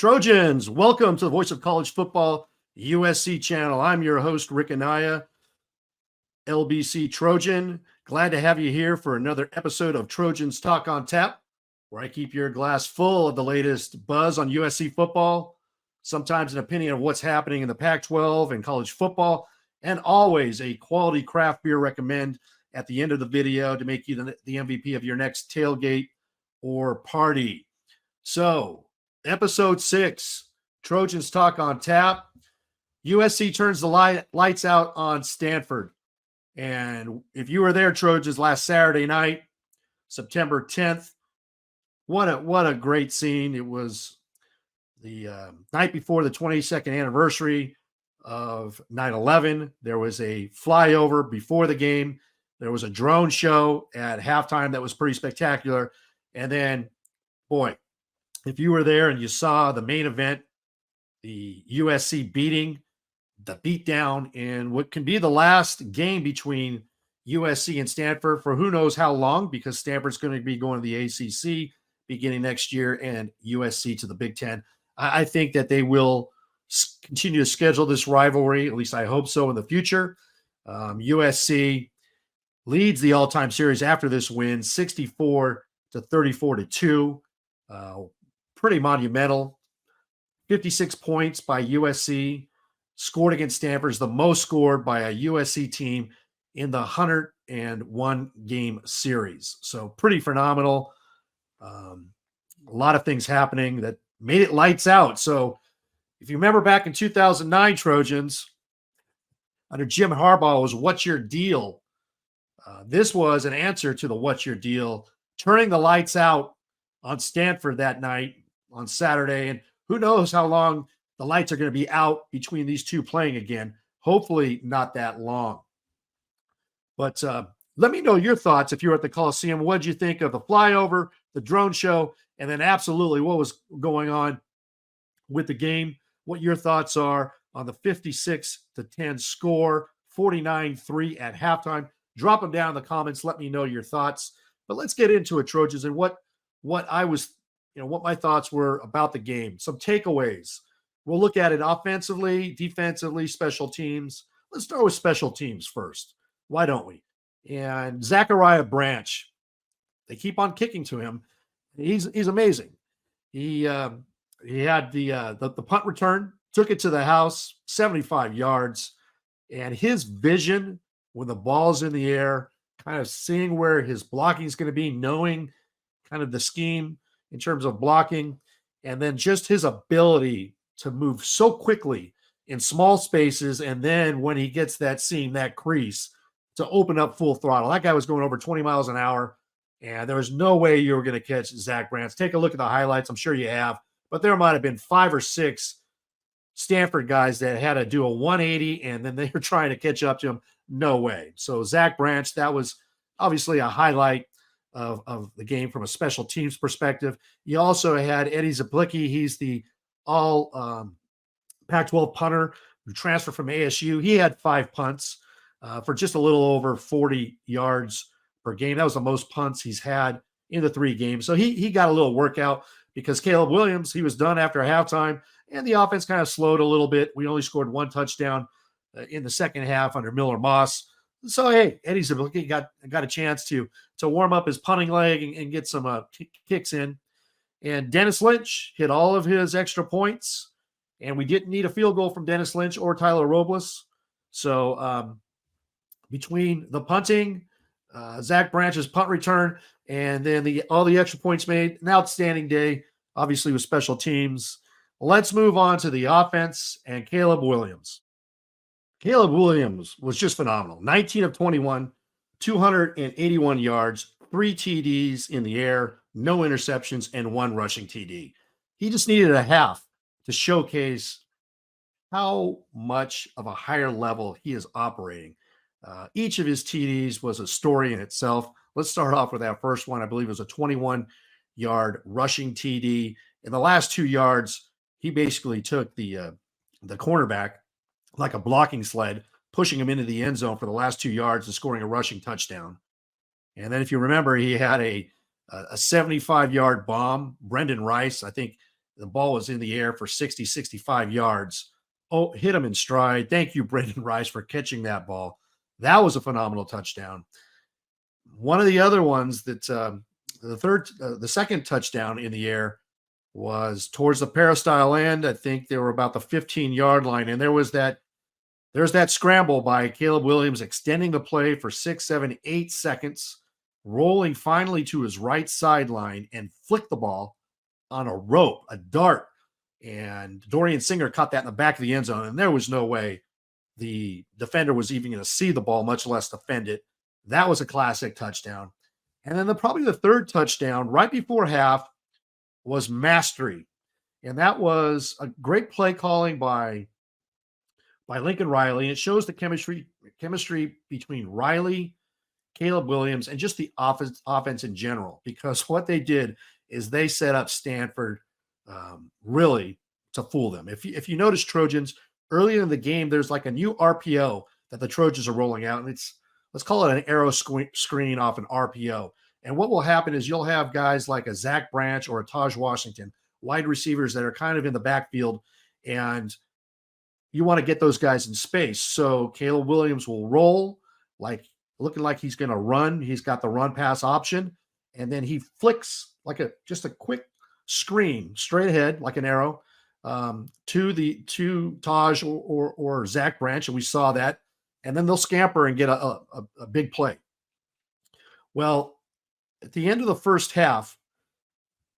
Trojans, welcome to the Voice of College Football USC channel. I'm your host, Rick Anaya, LBC Trojan. Glad to have you here for another episode of Trojans Talk on Tap, where I keep your glass full of the latest buzz on USC football, sometimes an opinion of what's happening in the Pac-12 and college football, and always a quality craft beer recommend at the end of the video to make you the MVP of your next tailgate or party. So, Episode 6, Trojans Talk on Tap. USC turns the lights out on Stanford. And if you were there, Trojans, last Saturday night, September 10th, what a great scene. It was the night before the 22nd anniversary of 9/11. There was a flyover before the game. There was a drone show at halftime that was pretty spectacular. And then, boy, if you were there and you saw the main event, the USC the beatdown in what can be the last game between USC and Stanford for who knows how long, because Stanford's going to be going to the ACC beginning next year and USC to the Big Ten. I think that they will continue to schedule this rivalry, at least I hope so, in the future. USC leads the all-time series after this win, 64-34-2. Pretty monumental. 56 points by USC scored against Stanford, is the most scored by a USC team in the 101 game series. So pretty phenomenal. A lot of things happening that made it lights out. So if you remember back in 2009, Trojans, under Jim Harbaugh, was what's your deal? This was an answer to the what's your deal, turning the lights out on Stanford that night on Saturday. And who knows how long the lights are going to be out between these two playing again. Hopefully not that long. But let me know your thoughts if you were at the Coliseum. What did you think of the flyover, the drone show, and then absolutely what was going on with the game? What your thoughts are on the 56-10 score, 49-3 at halftime. Drop them down in the comments. Let me know your thoughts. But let's get into it, Trojans, and what my thoughts were about the game. Some takeaways. We'll look at it offensively, defensively, special teams. Let's start with special teams first. Why don't we? And Zachariah Branch, they keep on kicking to him. He's amazing. He had the punt return, took it to the house, 75 yards, and his vision when the ball's in the air, kind of seeing where his blocking is going to be, knowing kind of the scheme in terms of blocking, and then just his ability to move so quickly in small spaces, and then when he gets that seam, that crease, to open up full throttle. That guy was going over 20 miles an hour, and there was no way you were going to catch Zach Branch. Take a look at the highlights. I'm sure you have, but there might have been 5 or 6 Stanford guys that had to do a 180, and then they were trying to catch up to him. No way. So Zach Branch, that was obviously a highlight of the game from a special teams perspective. You also had Eddie Zaplicki. He's the all Pac-12 punter who transferred from ASU. He had 5 punts for just a little over 40 yards per game. That was the most punts he's had in the 3 games. So he got a little workout because Caleb Williams, he was done after halftime, and the offense kind of slowed a little bit. We only scored 1 touchdown in the second half under Miller Moss. So, hey, Eddie Zaplicki got a chance to warm up his punting leg and get some kicks in. And Dennis Lynch hit all of his extra points, and we didn't need a field goal from Dennis Lynch or Tyler Robles. So between the punting, Zach Branch's punt return, and then all the extra points made, an outstanding day, obviously with special teams. Let's move on to the offense and Caleb Williams. Caleb Williams was just phenomenal. 19 of 21, 281 yards, 3 TDs in the air, no interceptions, and 1 rushing TD. He just needed a half to showcase how much of a higher level he is operating. Each of his TDs was a story in itself. Let's start off with that first one. I believe it was a 21-yard rushing TD. In the last 2 yards, he basically took the cornerback like a blocking sled, pushing him into the end zone for the last 2 yards and scoring a rushing touchdown. And then if you remember, he had a 75-yard bomb. Brendan Rice, I think The ball was in the air for 60, 65 yards. Oh, hit him in stride. Thank you, Brendan Rice, for catching that ball. That was a phenomenal touchdown. One of the other ones that the second touchdown in the air was towards the peristyle end. I think they were about the 15-yard line, and there's that scramble by Caleb Williams, extending the play for 6, 7, 8 seconds, rolling finally to his right sideline and flicked the ball on a rope, a dart. And Dorian Singer caught that in the back of the end zone, and there was no way the defender was even going to see the ball, much less defend it. That was a classic touchdown. And then probably the third touchdown right before half was mastery. And that was a great play calling by Lincoln Riley. It shows the chemistry between Riley, Caleb Williams, and just the offense in general, because what they did is they set up Stanford really to fool them. If you notice, Trojans, earlier in the game, there's like a new RPO that the Trojans are rolling out, and let's call it an arrow screen off an RPO. And what will happen is you'll have guys like a Zach Branch or a Taj Washington, wide receivers that are kind of in the backfield, and you want to get those guys in space. So Caleb Williams will roll, looking like he's going to run. He's got the run pass option, and then he flicks like just a quick screen straight ahead like an arrow to Taj or Zach Branch, and we saw that. And then they'll scamper and get a big play. Well, at the end of the first half,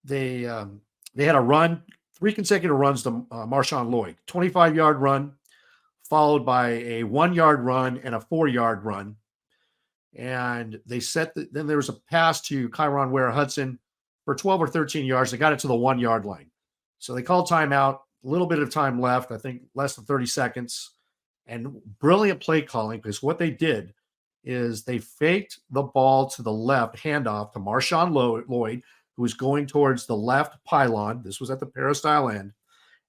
they had a run, 3 consecutive runs to Marshawn Lloyd, 25-yard run, followed by a 1-yard run and a 4-yard run. And they then there was a pass to Kyron Ware-Hudson for 12 or 13 yards. They got it to the 1-yard line. So they called timeout, a little bit of time left, I think less than 30 seconds. And brilliant play calling, because what they did is they faked the ball to the left, handoff to Marshawn Lloyd, who was going towards the left pylon. This was at the peristyle end.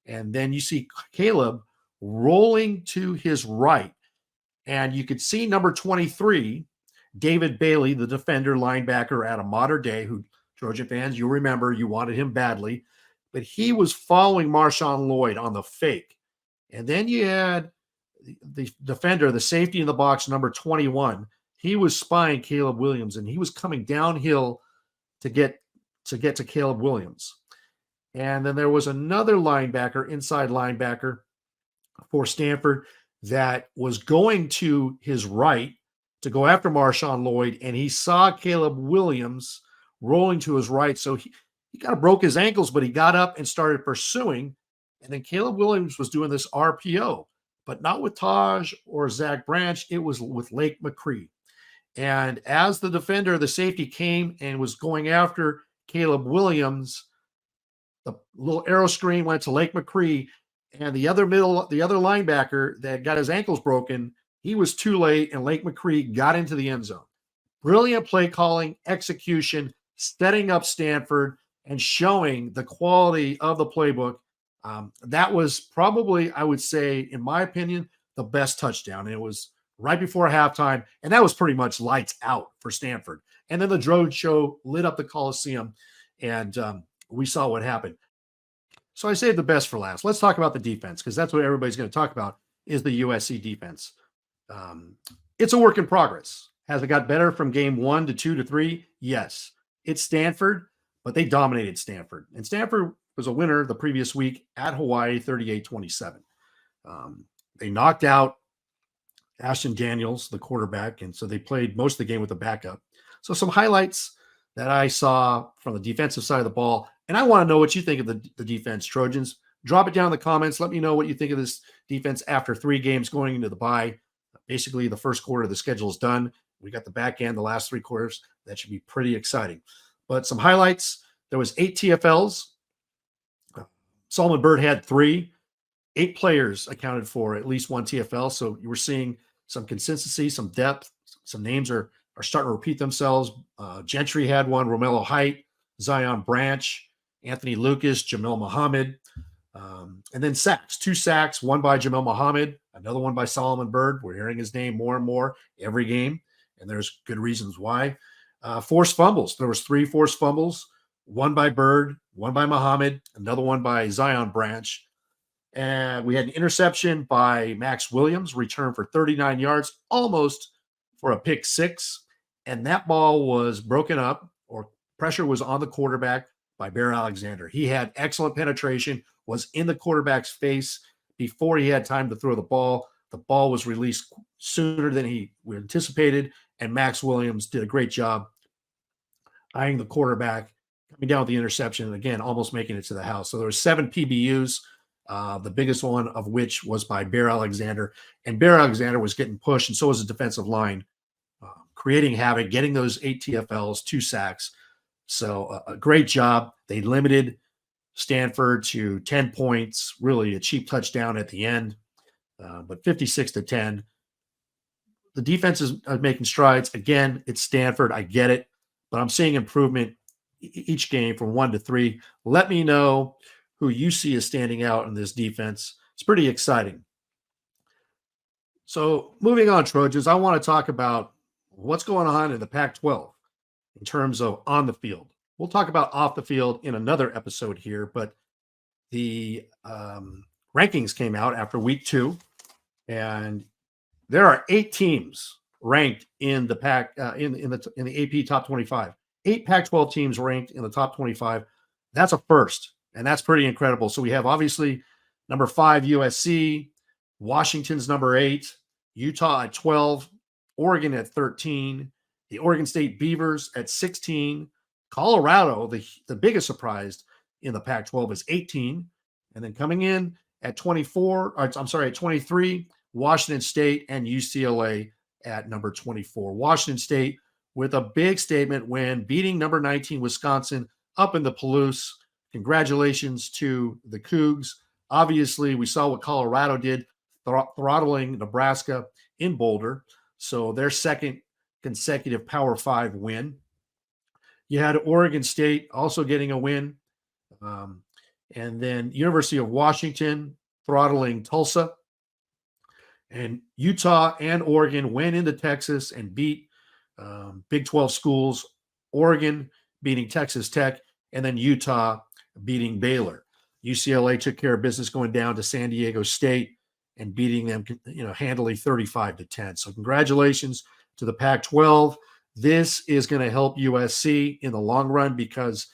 And then you see Caleb rolling to his right. And you could see number 23, David Bailey, the defender linebacker at a modern day, who Trojan fans, you remember, you wanted him badly. But he was following Marshawn Lloyd on the fake. And then you had the defender, the safety in the box, number 21, he was spying Caleb Williams, and he was coming downhill to get to Caleb Williams. And then there was another linebacker, inside linebacker for Stanford, that was going to his right to go after Marshawn Lloyd, and he saw Caleb Williams rolling to his right. So he kind of broke his ankles, but he got up and started pursuing. And then Caleb Williams was doing this RPO, but not with Taj or Zach Branch. It was with Lake McCree. And as the defender, the safety came and was going after Caleb Williams, the little arrow screen went to Lake McCree, and the other linebacker that got his ankles broken, he was too late, and Lake McCree got into the end zone. Brilliant play calling, execution, setting up Stanford, and showing the quality of the playbook. That was probably, I would say, in my opinion, the best touchdown. It was right before halftime, and that was pretty much lights out for Stanford. And then the drone show lit up the Coliseum, and we saw what happened. So I saved the best for last. Let's talk about the defense, because that's what everybody's going to talk about, is the USC defense. It's a work in progress. Has it got better from game 1 to 2 to 3? Yes. It's Stanford, but they dominated Stanford. And Stanford was a winner the previous week at Hawaii, 38-27. They knocked out Ashton Daniels, the quarterback, and so they played most of the game with the backup. So some highlights that I saw from the defensive side of the ball, and I want to know what you think of the defense, Trojans. Drop it down in the comments. Let me know what you think of this defense after 3 games going into the bye. Basically, the first quarter of the schedule is done. We got the back end, the last 3 quarters. That should be pretty exciting. But some highlights. There was 8 TFLs. Solomon Byrd had 3. 8 players accounted for at least 1 TFL. So you were seeing some consistency, some depth. Some names are starting to repeat themselves. Gentry had 1. Romello Height, Zion Branch, Anthony Lucas, Jamil Muhammad. And then sacks, 2 sacks, 1 by Jamil Muhammad, another one by Solomon Byrd. We're hearing his name more and more every game, and there's good reasons why. Forced fumbles. There was 3 forced fumbles, 1 by Byrd, one by Muhammad, another one by Zion Branch. And we had an interception by Max Williams, return for 39 yards, almost for a pick six. And that ball was broken up, or pressure was on the quarterback by Bear Alexander. He had excellent penetration, was in the quarterback's face before he had time to throw the ball. The ball was released sooner than he anticipated, and Max Williams did a great job eyeing the quarterback, coming down with the interception, and again, almost making it to the house. So there were 7 PBUs, the biggest one of which was by Bear Alexander. And Bear Alexander was getting pushed, and so was the defensive line, creating havoc, getting those 8 TFLs, 2 sacks. So a great job. They limited Stanford to 10 points, really a cheap touchdown at the end, but 56-10. The defense is making strides. Again, it's Stanford. I get it, but I'm seeing improvement each game from 1 to 3. Let me know who you see as standing out in this defense. It's pretty exciting. So moving on, Trojans, I want to talk about what's going on in the Pac-12 in terms of on the field. We'll talk about off the field in another episode here, but the rankings came out after week 2, and there are 8 teams ranked in the in the AP top 25. 8 Pac-12 teams ranked in the top 25. That's a first, and that's pretty incredible. So we have obviously number 5 USC, Washington's number 8, Utah at 12, Oregon at 13, the Oregon State Beavers at 16, Colorado, the biggest surprise in the Pac-12, is 18, and then coming in at 23, Washington State and UCLA at number 24. Washington State with a big statement win, beating number 19 Wisconsin up in the Palouse. Congratulations to the Cougs. Obviously, we saw what Colorado did, throttling Nebraska in Boulder. So their second consecutive Power 5 win. You had Oregon State also getting a win. And then University of Washington throttling Tulsa. And Utah and Oregon went into Texas and beat Big 12 schools. Oregon beating Texas Tech, and then Utah beating Baylor. UCLA took care of business going down to San Diego State and beating them, handily 35-10. So congratulations to the Pac-12. This is going to help USC in the long run because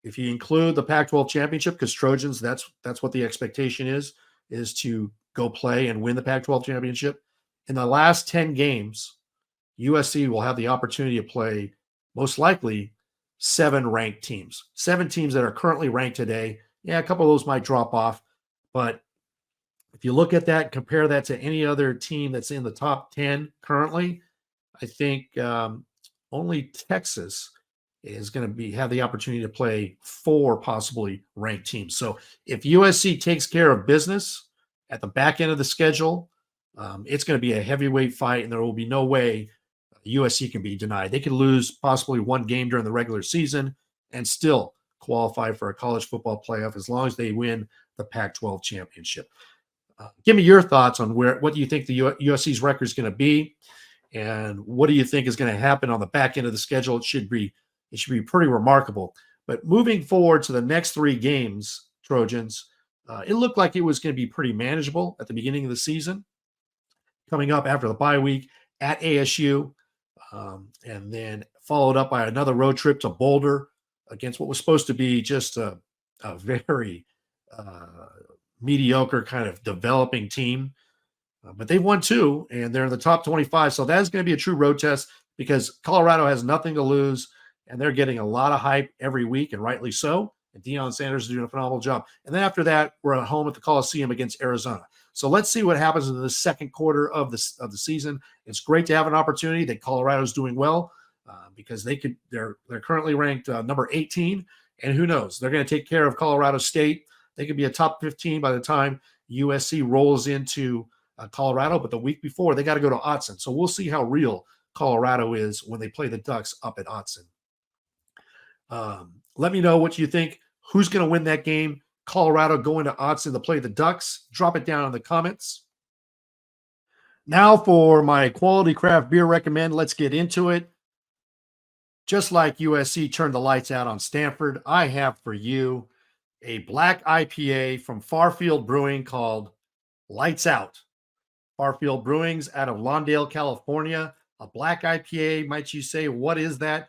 if you include the Pac-12 championship, because Trojans, that's what the expectation is to go play and win the Pac-12 championship. In the last 10 games, USC will have the opportunity to play most likely 7 ranked teams. 7 teams that are currently ranked today. Yeah, a couple of those might drop off, but if you look at that, compare that to any other team that's in the top 10 currently, I think only Texas is going to have the opportunity to play 4 possibly ranked teams. So if USC takes care of business at the back end of the schedule, it's going to be a heavyweight fight, and there will be no way USC can be denied. They could lose possibly 1 game during the regular season and still qualify for a college football playoff as long as they win the Pac-12 championship. Give me your thoughts on what do you think the USC's record is going to be, and what do you think is going to happen on the back end of the schedule? It should be pretty remarkable. But moving forward to the next 3 games, Trojans, it looked like it was going to be pretty manageable at the beginning of the season. Coming up after the bye week at ASU, and then followed up by another road trip to Boulder against what was supposed to be just a very mediocre kind of developing team. But they've won 2, and they're in the top 25. So that is going to be a true road test because Colorado has nothing to lose, and they're getting a lot of hype every week, and rightly so. And Deion Sanders is doing a phenomenal job. And then after that, we're at home at the Coliseum against Arizona. So let's see what happens in the second quarter of the season. It's great to have an opportunity that Colorado's doing well because they're currently ranked number 18, and who knows? They're going to take care of Colorado State. They could be a top 15 by the time USC rolls into Colorado, but the week before they got to go to Autzen. So we'll see how real Colorado is when they play the Ducks up at Autzen. Let me know what you think. Who's going to win that game? Colorado going to Autzen to play the Ducks? Drop it down in the comments. Now for my quality craft beer recommend. Let's get into it. Just like USC turned the lights out on Stanford, I have for you a black IPA from Farfield Brewing called Lights Out. Farfield Brewing's out of Lawndale, California. A black IPA, might you say, what is that?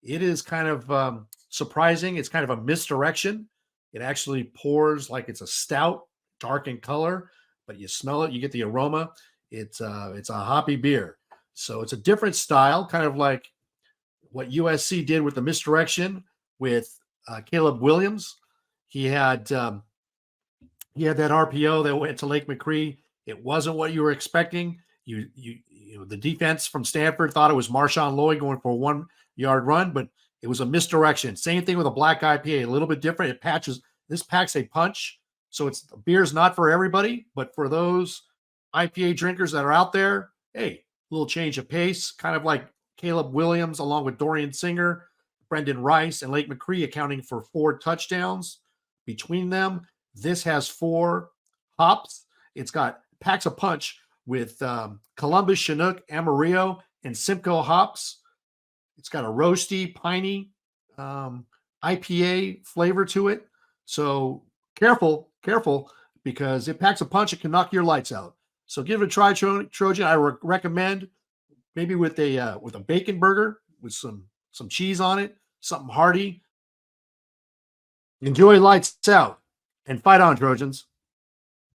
It is kind of surprising. It's kind of a misdirection. It actually pours like it's a stout, dark in color, but you smell it, you get the aroma. It's a hoppy beer. So it's a different style, kind of like what USC did with the misdirection with Caleb Williams. He had that RPO that went to Lake McCree. It wasn't what you were expecting. You know, the defense from Stanford thought it was Marshawn Lloyd going for a 1-yard run, but it was a misdirection. Same thing with a black IPA, a little bit different. This packs a punch. So beer's not for everybody, but for those IPA drinkers that are out there, hey, a little change of pace, kind of like Caleb Williams, along with Dorian Singer, Brendan Rice, and Lake McCree accounting for 4 touchdowns between them. This has 4 hops. It's got packs a punch with Columbus, Chinook, Amarillo, and Simcoe hops. It's got a roasty, piney IPA flavor to it. So careful, because it packs a punch. It can knock your lights out. So give it a try, Trojan. I recommend maybe with a bacon burger with some cheese on it, something hearty. Enjoy Lights Out and fight on, Trojans.